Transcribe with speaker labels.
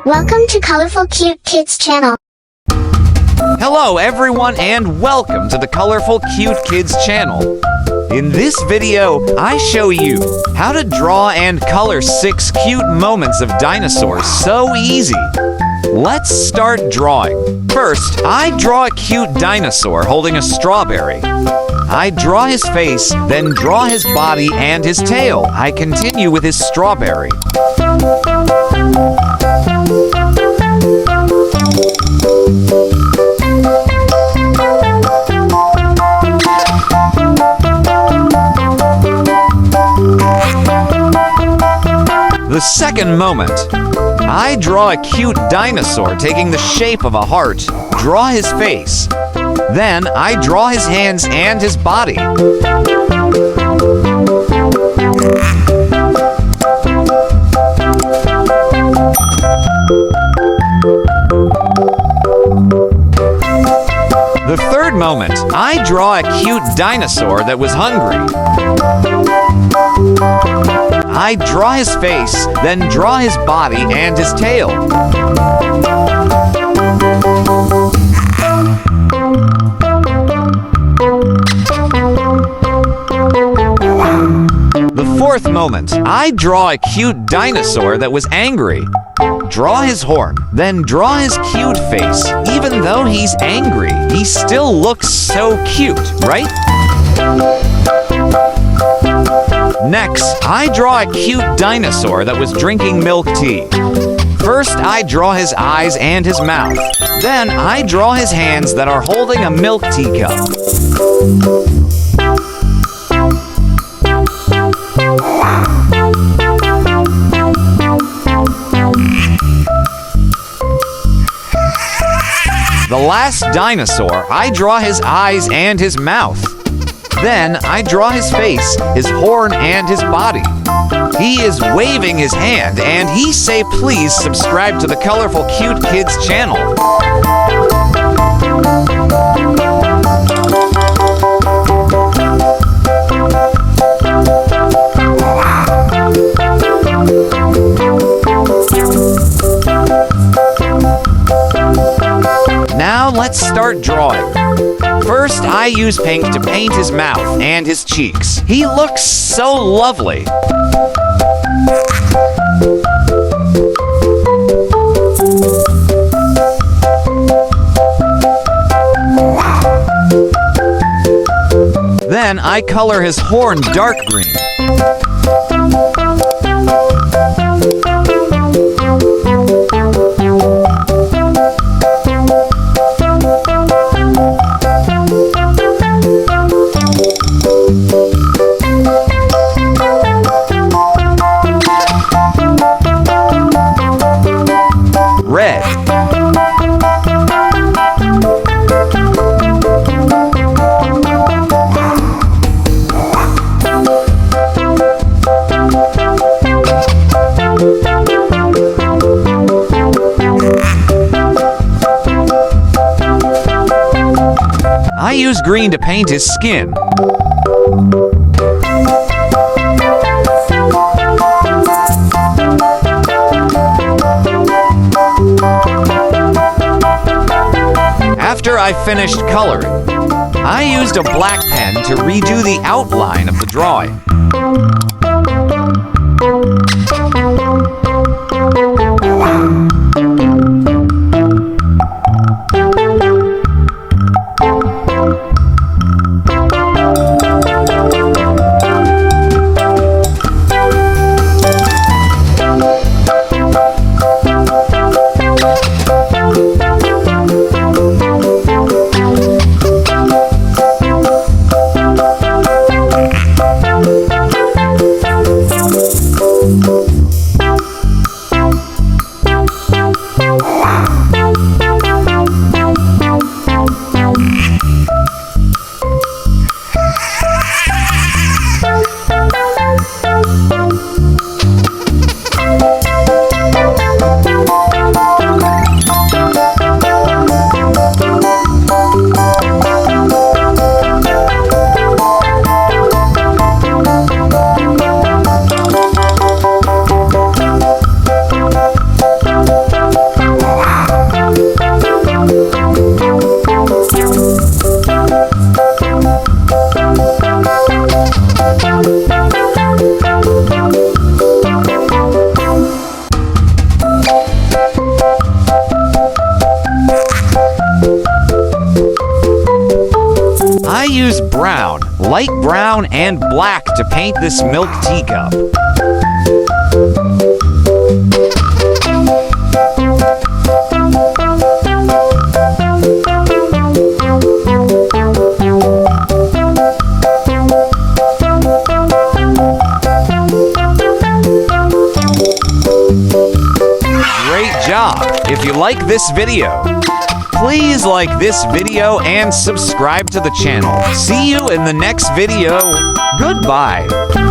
Speaker 1: Welcome to Colorful Cute Kids Channel.
Speaker 2: Hello everyone and welcome to the Colorful Cute Kids Channel. In this video, I show you how to draw and color 6 cute moments of dinosaurs so easy. Let's start drawing. First, I draw a cute dinosaur holding a strawberry. I draw his face, then draw his body and his tail. I continue with his strawberry. The second moment, I draw a cute dinosaur taking the shape of a heart, draw his face. Then I draw his hands and his body. The third moment, I draw a cute dinosaur that was hungry. I draw his face, then draw his body and his tail. The fourth moment, I draw a cute dinosaur that was angry. Draw his horn, then draw his cute face. Even though he's angry, he still looks so cute, right? Next, I draw a cute dinosaur that was drinking milk tea. First, I draw his eyes and his mouth. Then, I draw his hands that are holding a milk teacup. The last dinosaur, I draw his eyes and his mouth. Then I draw his face, his horn, and his body. He is waving his hand, and he say please subscribe to the Colorful Cute Kids channel. Now let's start drawing. First, I use paint to paint his mouth and his cheeks. He looks so lovely. Then I color his horn dark green. Red. I use green to paint his skin. After I finished coloring, I used a black pen to redo the outline of the drawing. light brown and black to paint this milk teacup. Great job! If you like this video, please like this video and subscribe to the channel. See you in the next video. Goodbye.